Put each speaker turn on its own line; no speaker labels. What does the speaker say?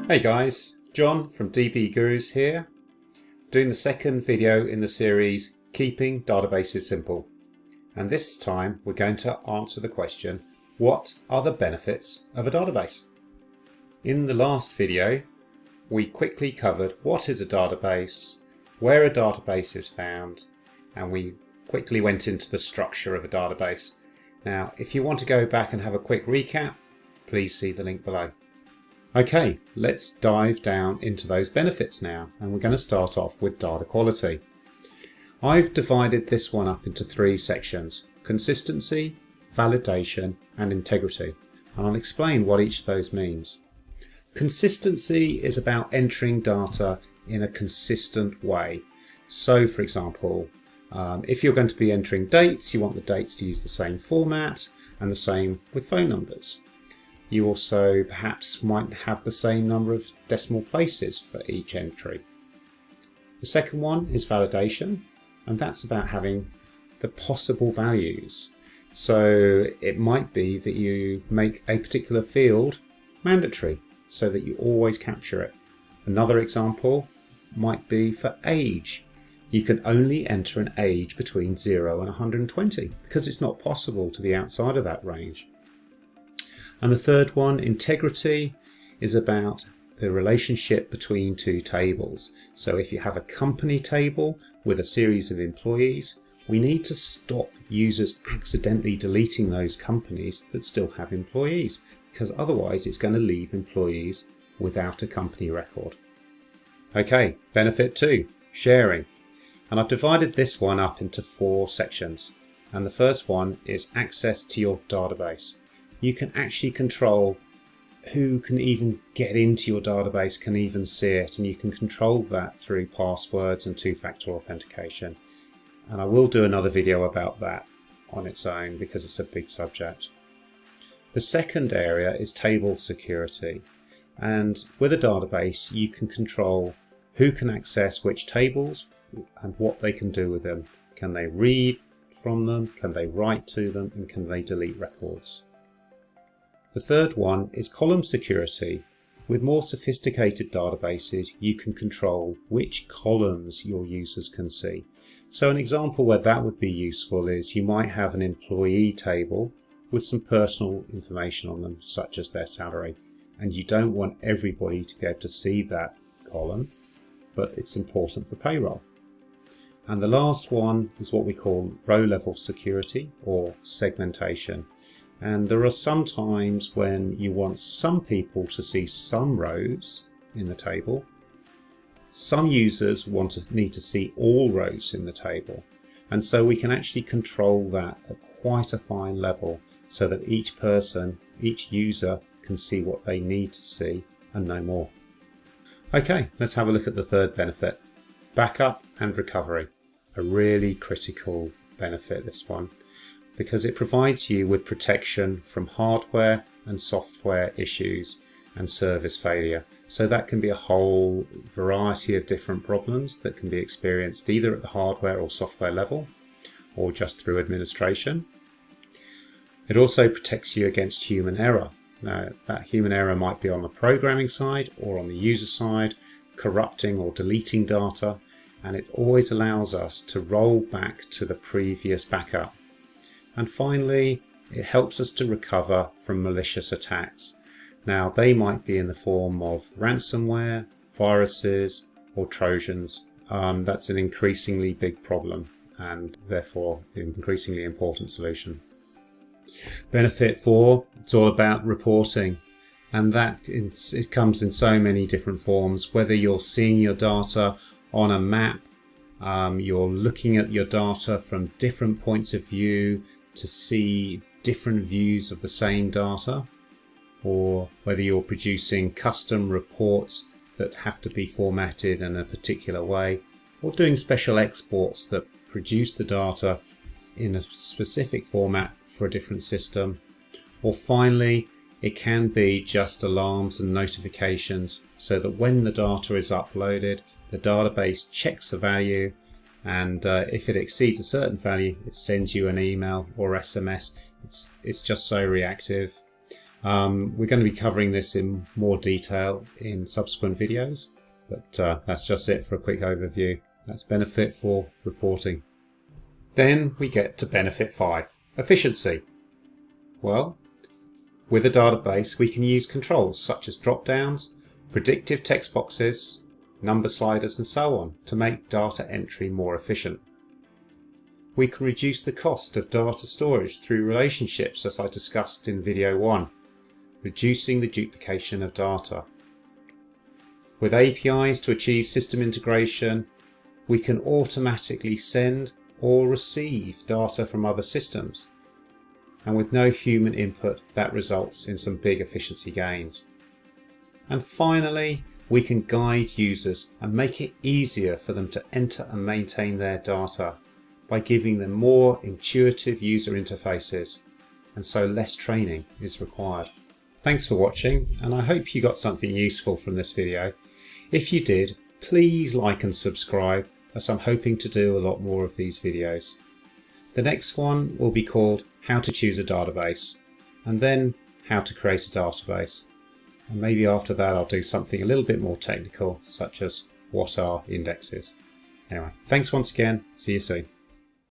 Hey guys, John from DB Gurus here, doing the second video in the series Keeping Databases Simple. And this time we're going to answer the question, what are the benefits of a database? In the last video, we quickly covered what is a database, where a database is found, and we quickly went into the structure of a database. Now, if you want to go back and have a quick recap, please see the link below. Okay, let's dive down into those benefits now, and we're going to start off with data quality. I've divided this one up into three sections: consistency, validation, and integrity, and I'll explain what each of those means. Consistency is about entering data in a consistent way. So, for example, if you're going to be entering dates, you want the dates to use the same format, and the same with phone numbers. You also perhaps might have the same number of decimal places for each entry. The second one is validation, and that's about having the possible values. So it might be that you make a particular field mandatory so that you always capture it. Another example might be for age. You can only enter an age between 0 and 120 because it's not possible to be outside of that range. And the third one, integrity, is about the relationship between two tables. So if you have a company table with a series of employees, we need to stop users accidentally deleting those companies that still have employees, because otherwise it's going to leave employees without a company record. Okay, benefit 2, sharing. And I've divided this one up into 4 sections. And the first one is access to your database. You can actually control who can even get into your database, can even see it, and you can control that through passwords and two-factor authentication. And I will do another video about that on its own because it's a big subject. The second area is table security, and with a database you can control who can access which tables and what they can do with them. Can they read from them, can they write to them, and can they delete records? The third one is column security. With more sophisticated databases, you can control which columns your users can see. So an example where that would be useful is you might have an employee table with some personal information on them, such as their salary, and you don't want everybody to be able to see that column, but it's important for payroll. And the last one is what we call row-level security or segmentation. And there are some times when you want some people to see some rows in the table. Some users need to see all rows in the table. And so we can actually control that at quite a fine level so that each person, each user can see what they need to see and no more. Okay, let's have a look at the third benefit. Backup and recovery. A really critical benefit, this one, because it provides you with protection from hardware and software issues and service failure. So that can be a whole variety of different problems that can be experienced either at the hardware or software level or just through administration. It also protects you against human error. Now, that human error might be on the programming side or on the user side, corrupting or deleting data, and it always allows us to roll back to the previous backup. And finally, it helps us to recover from malicious attacks. Now, they might be in the form of ransomware, viruses, or Trojans. That's an increasingly big problem and therefore an increasingly important solution. Benefit 4, it's all about reporting. And that it comes in so many different forms, whether you're seeing your data on a map, you're looking at your data from different points of view to see different views of the same data, or whether you're producing custom reports that have to be formatted in a particular way, or doing special exports that produce the data in a specific format for a different system. Or finally, it can be just alarms and notifications so that when the data is uploaded, the database checks the value, and if it exceeds a certain value, it sends you an email or SMS. It's just so reactive. We're going to be covering this in more detail in subsequent videos, but that's just it for a quick overview. That's benefit 4, reporting. Then we get to benefit 5, efficiency. Well, with a database we can use controls such as drop-downs, predictive text boxes, number sliders and so on to make data entry more efficient. We can reduce the cost of data storage through relationships, as I discussed in video 1, reducing the duplication of data. With APIs to achieve system integration, we can automatically send or receive data from other systems. And with no human input, that results in some big efficiency gains. And finally, we can guide users and make it easier for them to enter and maintain their data by giving them more intuitive user interfaces, and so less training is required. Thanks for watching, and I hope you got something useful from this video. If you did, please like and subscribe, as I'm hoping to do a lot more of these videos. The next one will be called How to Choose a Database, and then How to Create a Database. And maybe after that I'll do something a little bit more technical, such as what are indexes. Anyway, thanks once again. See you soon.